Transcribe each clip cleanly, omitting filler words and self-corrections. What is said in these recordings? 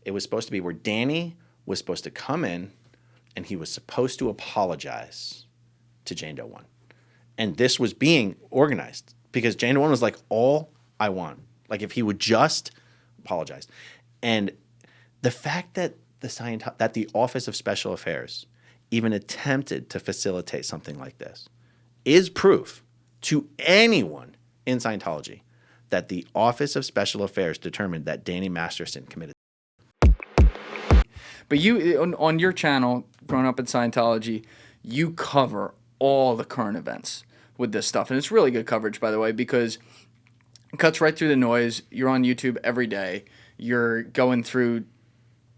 It was supposed to be where Danny was supposed to come in and he was supposed to apologize to Jane Doe 1. And this was being organized because Jane Doe 1 was like, all I want. Like if he would just apologize. And the fact that the Office of Special Affairs even attempted to facilitate something like this is proof to anyone in Scientology that the Office of Special Affairs determined that Danny Masterson committed. But you, on your channel, Growing Up in Scientology, you cover all the current events with this stuff. And it's really good coverage, by the way, because it cuts right through the noise. You're on YouTube every day. You're going through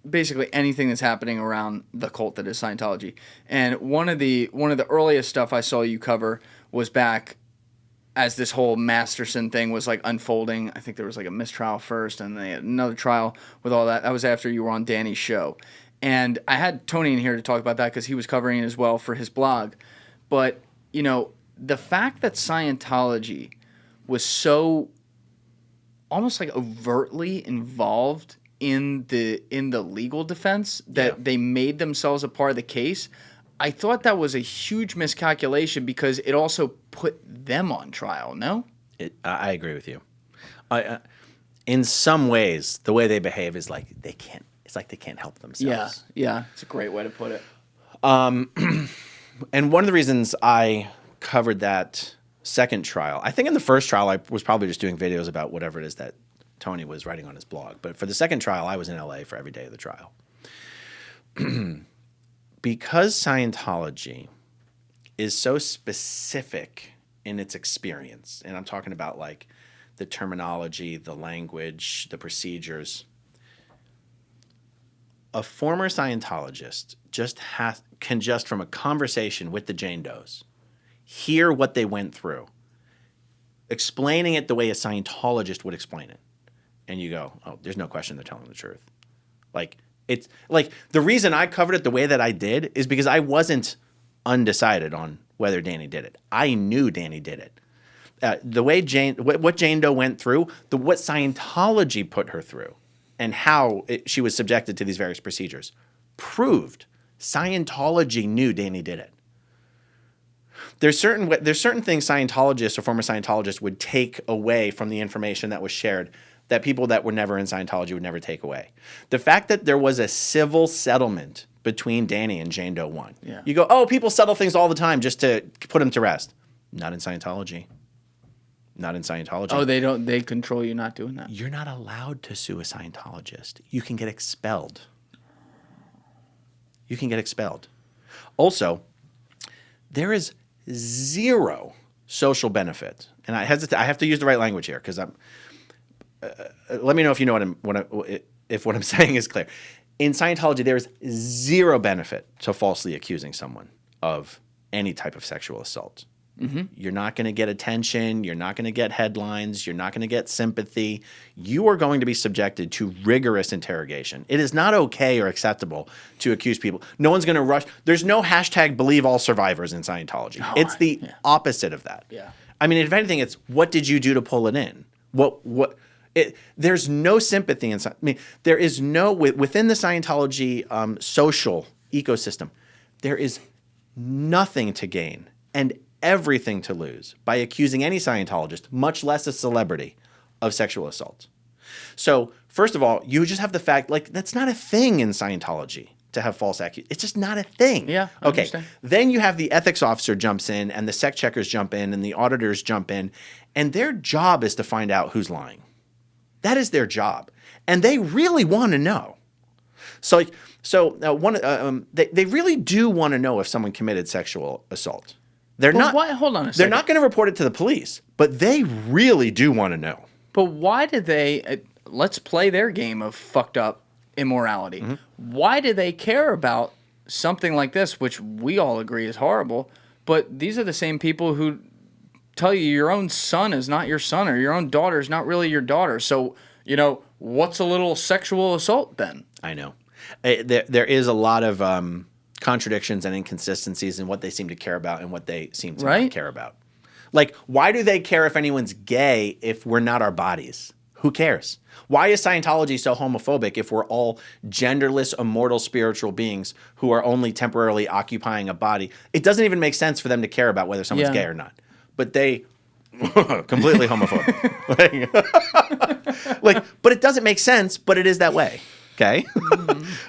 basically anything that's happening around the cult that is Scientology. And one of the earliest stuff I saw you cover was back as this whole Masterson thing was like unfolding. I think there was like a mistrial first and they had another trial with all that. That was after you were on Danny's show. And I had Tony in here to talk about that because he was covering it as well for his blog. But, you know, the fact that Scientology was so almost like overtly involved in the legal defense that they made themselves a part of the case, I thought that was a huge miscalculation because it also put them on trial, no? I agree with you. In some ways, the way they behave is like they can't. It's like they can't help themselves. Yeah, it's a great way to put it. And one of the reasons I covered that second trial, I think in the first trial I was probably just doing videos about whatever it is that Tony was writing on his blog. But for the second trial, I was in LA for every day of the trial. Because Scientology is so specific in its experience, and I'm talking about like the terminology, the language, the procedures, a former Scientologist can just from a conversation with the Jane Does hear what they went through, explaining it the way a Scientologist would explain it. And you go, oh, there's no question they're telling the truth. Like, it's like the reason I covered it the way that I did is because I wasn't undecided on whether Danny did it. I knew Danny did it. The way what Jane Doe went through, what Scientology put her through, and how she was subjected to these various procedures, proved Scientology knew Danny did it. There's certain things Scientologists or former Scientologists would take away from the information that was shared that people that were never in Scientology would never take away. The fact that there was a civil settlement between Danny and Jane Doe 1. Yeah. You go, oh, people settle things all the time just to put them to rest. Not in Scientology. Not in Scientology. Oh, they control you not doing that. You're not allowed to sue a Scientologist. You can get expelled. You can get expelled. Also, there is zero social benefit. And I hesitate. I have to use the right language here because let me know if you know if what I'm saying is clear. In Scientology, there is zero benefit to falsely accusing someone of any type of sexual assault. Mm-hmm. You're not going to get attention. You're not going to get headlines. You're not going to get sympathy. You are going to be subjected to rigorous interrogation. It is not okay or acceptable to accuse people. No one's going to rush. There's no hashtag believe all survivors in Scientology. No, it's the opposite of that. Yeah. I mean, if anything, it's what did you do to pull it in? There's no sympathy inside. I mean, there is no within the Scientology social ecosystem. There is nothing to gain and everything to lose by accusing any Scientologist, much less a celebrity, of sexual assault. So, first of all, you just have the fact like that's not a thing in Scientology to have false accusations. It's just not a thing. Yeah. I okay. Understand. Then you have the ethics officer jumps in, and the sec checkers jump in, and the auditors jump in, and their job is to find out who's lying. That is their job, and they really want to know. They really do want to know if someone committed sexual assault. Hold on a second. They're not going to report it to the police, but they really do want to know. But why did they? Let's play their game of fucked up immorality. Mm-hmm. Why do they care about something like this, which we all agree is horrible? But these are the same people who tell you your own son is not your son or your own daughter is not really your daughter. So, what's a little sexual assault then? I know. There is a lot of contradictions and inconsistencies in what they seem to care about and what they seem to not care about. Like, why do they care if anyone's gay if we're not our bodies? Who cares? Why is Scientology so homophobic if we're all genderless, immortal spiritual beings who are only temporarily occupying a body? It doesn't even make sense for them to care about whether someone's gay or not. But they completely homophobic. But it doesn't make sense, but it is that way. Okay.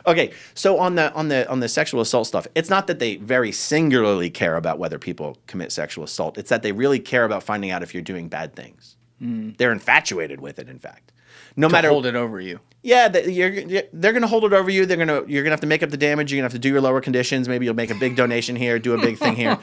Okay. So on the sexual assault stuff, it's not that they very singularly care about whether people commit sexual assault. It's that they really care about finding out if you're doing bad things. They're infatuated with it, in fact. No matter hold it over you. Yeah, they're going to hold it over you. You're going to have to make up the damage. You're going to have to do your lower conditions. Maybe you'll make a big donation here, do a big thing here.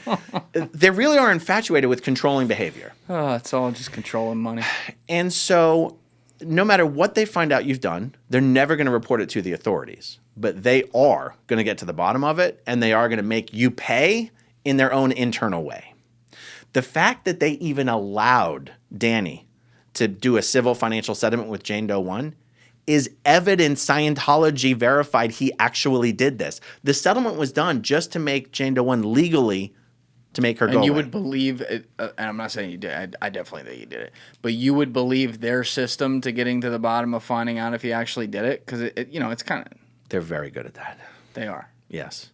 They really are infatuated with controlling behavior. Oh, it's all just controlling money. And so no matter what they find out you've done, they're never going to report it to the authorities. But they are going to get to the bottom of it, and they are going to make you pay in their own internal way. The fact that they even allowed Danny to do a civil financial settlement with Jane Doe 1 is evidence Scientology verified he actually did this. The settlement was done just to make Jane Doe 1 legally to make her go And you away. would believe, and I'm not saying you did, I definitely think you did it, but you would believe their system to getting to the bottom of finding out if he actually did it? Because, it's kind of... They're very good at that. They are. Yes.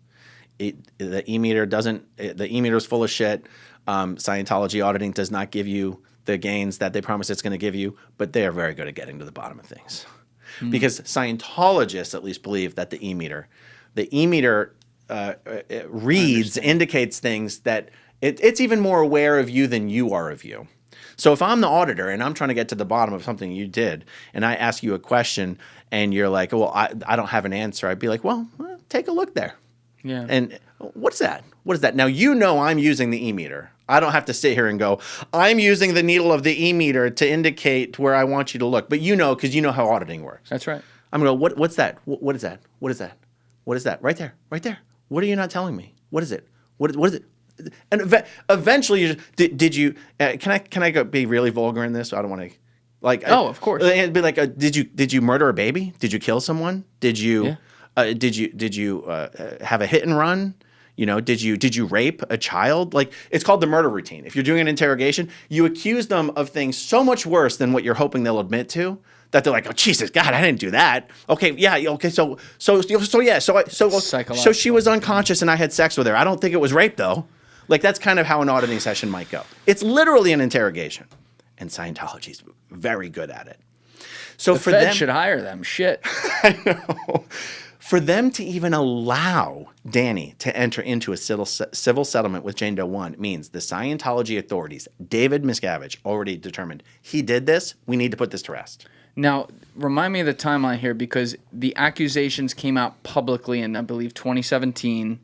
The e-meter doesn't... The e-meter is full of shit. Scientology auditing does not give you the gains that they promise it's going to give you, but they are very good at getting to the bottom of things. Because Scientologists at least believe that the e-meter reads, indicates things that it's even more aware of you than you are of you. So if I'm the auditor and I'm trying to get to the bottom of something you did, and I ask you a question and you're like, well, I don't have an answer, I'd be like, well, take a look there. Yeah. And what's that? What is that? Now, I'm using the e-meter. I don't have to sit here and go, I'm using the needle of the e-meter to indicate where I want you to look. But because you know how auditing works. That's right. I'm going to go, what's that? What is that? What is that? What is that? Right there. Right there. What are you not telling me? What is it? What is it? And eventually, did you? Can I go be really vulgar in this? I don't want to. Of course. And be like, did you murder a baby? Did you kill someone? Did you? Did you have a hit and run? Did you rape a child? It's called the murder routine. If you're doing an interrogation, you accuse them of things so much worse than what you're hoping they'll admit to. That they're like, oh Jesus, God, I didn't do that. Okay, yeah, okay, so she was unconscious and I had sex with her. I don't think it was rape though. That's kind of how an auditing session might go. It's literally an interrogation, and Scientology's very good at it. So the Fed should hire them. Shit. I know. For them to even allow Danny to enter into a civil settlement with Jane Doe 1 means the Scientology authorities, David Miscavige, already determined he did this. We need to put this to rest. Now, remind me of the timeline here, because the accusations came out publicly in, I believe, 2017.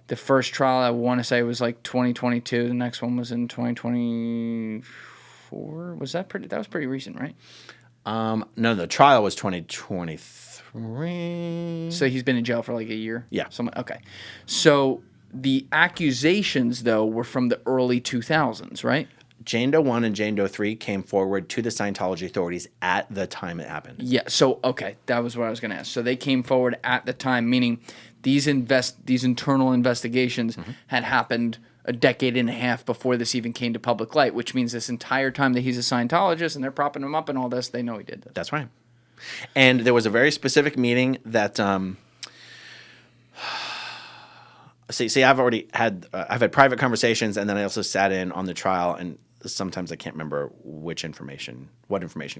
The first trial, I want to say, was 2022. The next one was in 2024. Was that pretty? That was pretty recent, right? No, the trial was 2023. So he's been in jail for a year? Yeah. Okay. So the accusations, though, were from the early 2000s, right? Jane Doe 1 and Jane Doe 3 came forward to the Scientology authorities at the time it happened. Yeah. So, okay. That was what I was going to ask. So they came forward at the time, meaning these internal investigations had happened a decade and a half before this even came to public light, which means this entire time that he's a Scientologist and they're propping him up and all this, they know he did this. That's right. And there was a very specific meeting that see, I've had private conversations, and then I also sat in on the trial, and sometimes I can't remember what information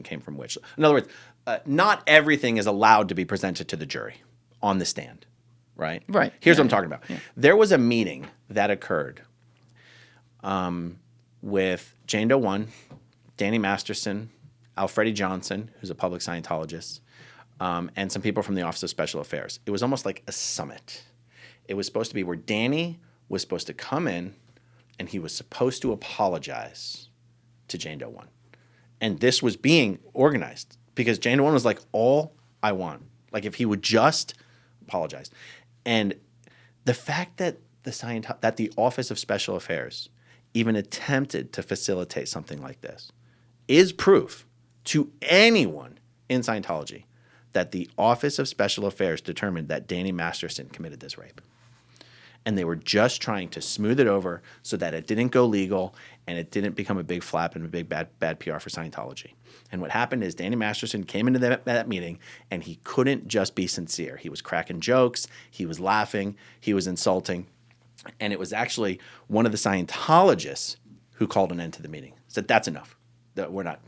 came from which. In other words, not everything is allowed to be presented to the jury on the stand, right? Right. Here's what I'm talking about. Yeah. There was a meeting that occurred with Jane Doe 1, Danny Masterson, Alfredi Johnson, who's a public Scientologist, and some people from the Office of Special Affairs. It was almost like a summit. It was supposed to be where Danny was supposed to come in and he was supposed to apologize to Jane Doe 1. And this was being organized because Jane Doe 1 was like, all I want. If he would just apologize. And the fact that the Office of Special Affairs even attempted to facilitate something like this is proof to anyone in Scientology that the Office of Special Affairs determined that Danny Masterson committed this rape. and they were just trying to smooth it over so that it didn't go legal and it didn't become a big flap and a big bad PR for Scientology. And what happened is Danny Masterson came into that meeting and he couldn't just be sincere. He was cracking jokes, he was laughing, he was insulting. And it was actually one of the Scientologists who called an end to the meeting. Said, that's enough.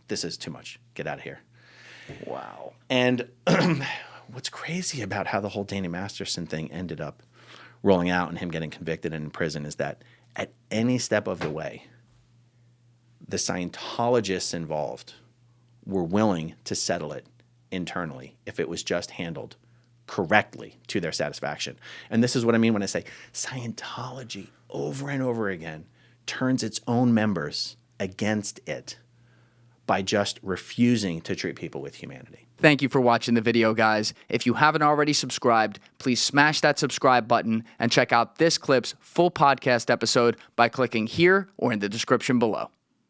This is too much. Get out of here. Wow. And what's crazy about how the whole Danny Masterson thing ended up rolling out and him getting convicted and in prison is that at any step of the way, the Scientologists involved were willing to settle it internally if it was just handled correctly to their satisfaction. And this is what I mean when I say Scientology over and over again turns its own members against it by just refusing to treat people with humanity. Thank you for watching the video, guys. If you haven't already subscribed, please smash that subscribe button and check out this clip's full podcast episode by clicking here or in the description below.